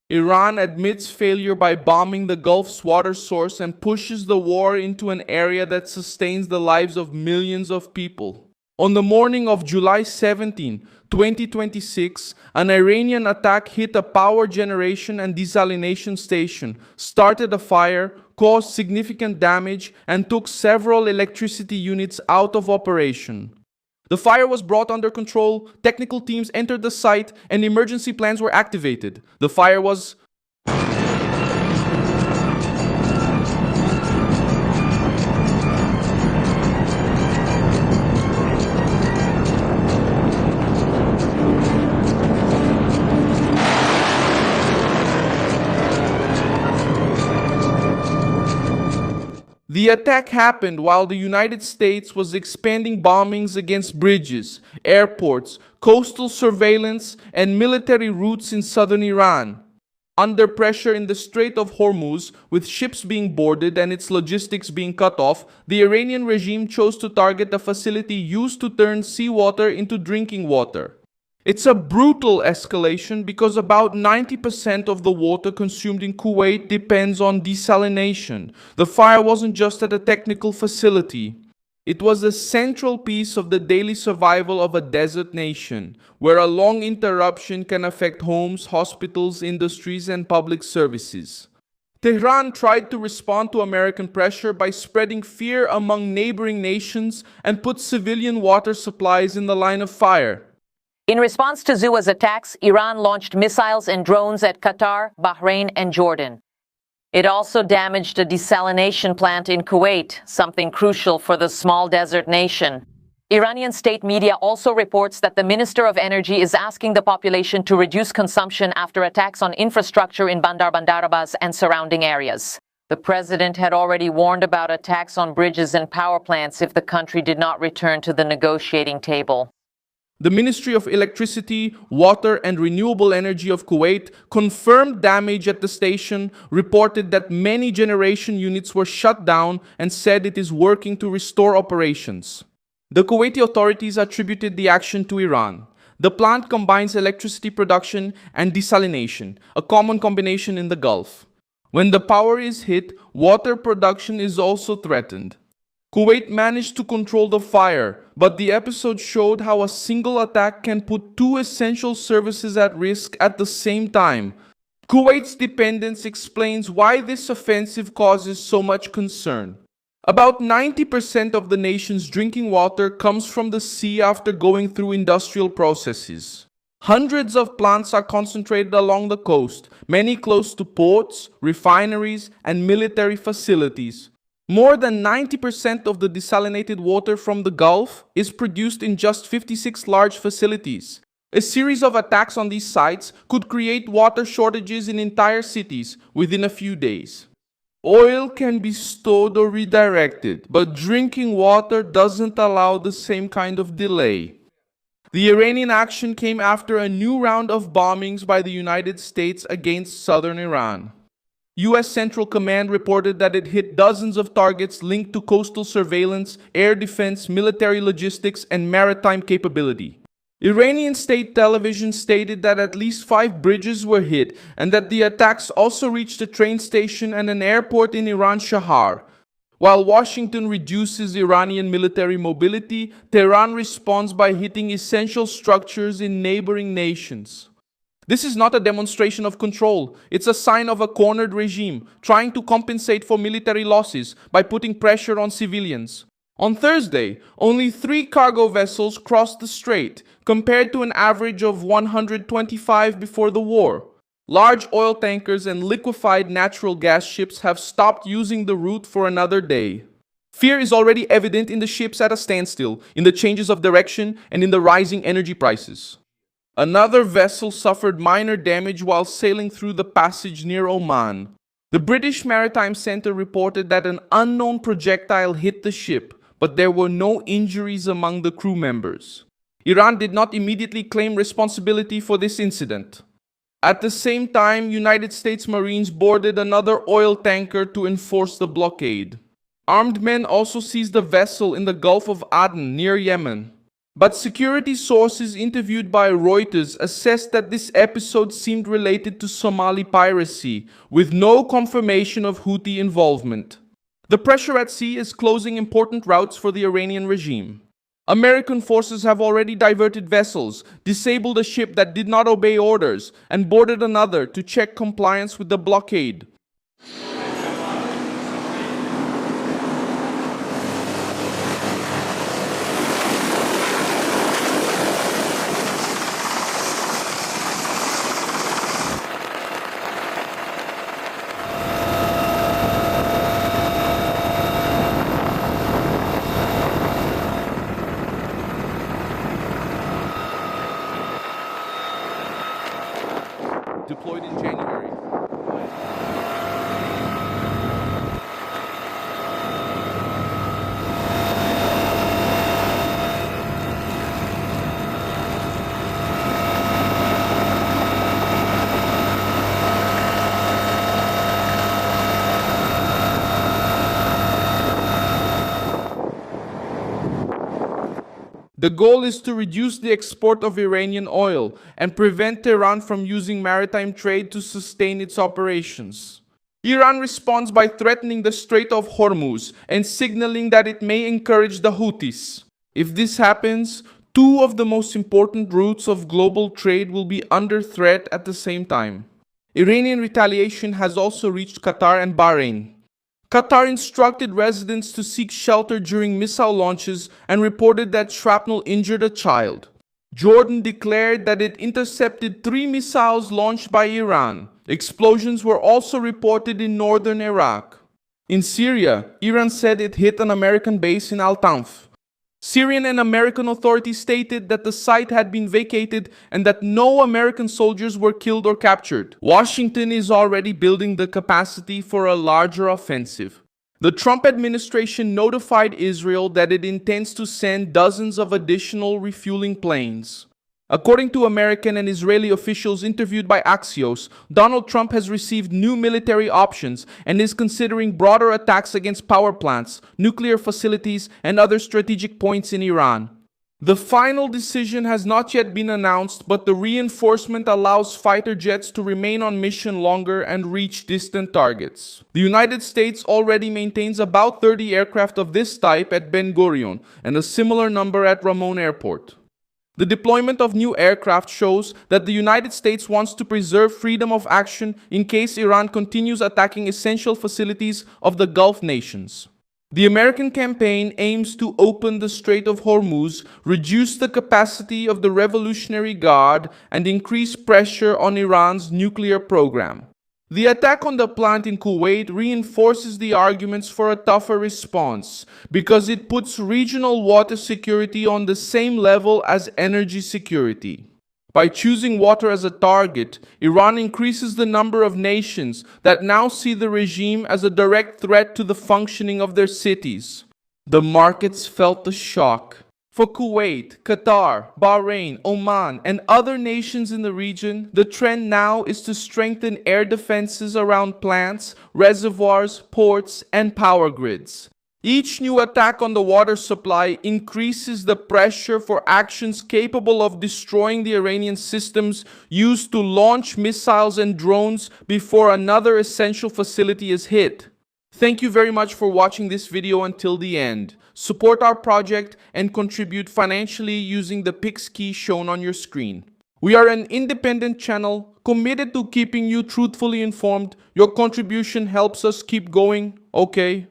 Iran admits failure by bombing the Gulf's water source and pushes the war into an area that sustains the lives of millions of people. On the morning of July 17, 2026, an Iranian attack hit a power generation and desalination station, started a fire, caused significant damage, and took several electricity units out of operation. The fire was brought under control, technical teams entered the site, and emergency plans were activated. The fire was The attack happened while the United States was expanding bombings against bridges, airports, coastal surveillance, and military routes in southern Iran. Under pressure in the Strait of Hormuz, with ships being boarded and its logistics being cut off, the Iranian regime chose to target a facility used to turn seawater into drinking water. It's a brutal escalation because about 90% of the water consumed in Kuwait depends on desalination. The fire wasn't just at a technical facility. It was a central piece of the daily survival of a desert nation, where a long interruption can affect homes, hospitals, industries, and public services. Tehran tried to respond to American pressure by spreading fear among neighboring nations and put civilian water supplies in the line of fire. In response to Zua's attacks, Iran launched missiles and drones at Qatar, Bahrain, and Jordan. It also damaged a desalination plant in Kuwait, something crucial for the small desert nation. Iranian state media also reports that the Minister of Energy is asking the population to reduce consumption after attacks on infrastructure in Bandar Bandarabas and surrounding areas. The president had already warned about attacks on bridges and power plants if the country did not return to the negotiating table. The Ministry of Electricity, Water and Renewable Energy of Kuwait confirmed damage at the station, reported that many generation units were shut down, and said it is working to restore operations. The Kuwaiti authorities attributed the action to Iran. The plant combines electricity production and desalination, a common combination in the Gulf. When the power is hit, water production is also threatened. Kuwait managed to control the fire, but the episode showed how a single attack can put two essential services at risk at the same time. Kuwait's dependence explains why this offensive causes so much concern. About 90% of the nation's drinking water comes from the sea after going through industrial processes. Hundreds of plants are concentrated along the coast, many close to ports, refineries, and military facilities. More than 90% of the desalinated water from the Gulf is produced in just 56 large facilities. A series of attacks on these sites could create water shortages in entire cities within a few days. Oil can be stored or redirected, but drinking water doesn't allow the same kind of delay. The Iranian action came after a new round of bombings by the United States against southern Iran. U.S. Central Command reported that it hit dozens of targets linked to coastal surveillance, air defense, military logistics, and maritime capability. Iranian state television stated that at least 5 bridges were hit and that the attacks also reached a train station and an airport in Iran's Shahar. While Washington reduces Iranian military mobility, Tehran responds by hitting essential structures in neighboring nations. This is not a demonstration of control. It's a sign of a cornered regime trying to compensate for military losses by putting pressure on civilians. On Thursday, only 3 cargo vessels crossed the strait, compared to an average of 125 before the war. Large oil tankers and liquefied natural gas ships have stopped using the route for another day. Fear is already evident in the ships at a standstill, in the changes of direction, and in the rising energy prices. Another vessel suffered minor damage while sailing through the passage near Oman. The British Maritime Center reported that an unknown projectile hit the ship, but there were no injuries among the crew members. Iran did not immediately claim responsibility for this incident. At the same time, United States Marines boarded another oil tanker to enforce the blockade. Armed men also seized a vessel in the Gulf of Aden near Yemen. But security sources interviewed by Reuters assessed that this episode seemed related to Somali piracy, with no confirmation of Houthi involvement. The pressure at sea is closing important routes for the Iranian regime. American forces have already diverted vessels, disabled a ship that did not obey orders, and boarded another to check compliance with the blockade. Deployed in January. The goal is to reduce the export of Iranian oil and prevent Tehran from using maritime trade to sustain its operations. Iran responds by threatening the Strait of Hormuz and signaling that it may encourage the Houthis. If this happens, two of the most important routes of global trade will be under threat at the same time. Iranian retaliation has also reached Qatar and Bahrain. Qatar instructed residents to seek shelter during missile launches and reported that shrapnel injured a child. Jordan declared that it intercepted 3 missiles launched by Iran. Explosions were also reported in northern Iraq. In Syria, Iran said it hit an American base in Al-Tanf. Syrian and American authorities stated that the site had been vacated and that no American soldiers were killed or captured. Washington is already building the capacity for a larger offensive. The Trump administration notified Israel that it intends to send dozens of additional refueling planes. According to American and Israeli officials interviewed by Axios, Donald Trump has received new military options and is considering broader attacks against power plants, nuclear facilities, and other strategic points in Iran. The final decision has not yet been announced, but the reinforcement allows fighter jets to remain on mission longer and reach distant targets. The United States already maintains about 30 aircraft of this type at Ben Gurion and a similar number at Ramon Airport. The deployment of new aircraft shows that the United States wants to preserve freedom of action in case Iran continues attacking essential facilities of the Gulf nations. The American campaign aims to open the Strait of Hormuz, reduce the capacity of the Revolutionary Guard, and increase pressure on Iran's nuclear program. The attack on the plant in Kuwait reinforces the arguments for a tougher response because it puts regional water security on the same level as energy security. By choosing water as a target, Iran increases the number of nations that now see the regime as a direct threat to the functioning of their cities. The markets felt the shock. For Kuwait, Qatar, Bahrain, Oman, and other nations in the region, the trend now is to strengthen air defenses around plants, reservoirs, ports, and power grids. Each new attack on the water supply increases the pressure for actions capable of destroying the Iranian systems used to launch missiles and drones before another essential facility is hit. Thank you very much for watching this video until the end. Support our project and contribute financially using the Pix key shown on your screen. We are an independent channel committed to keeping you truthfully informed. Your contribution helps us keep going, okay?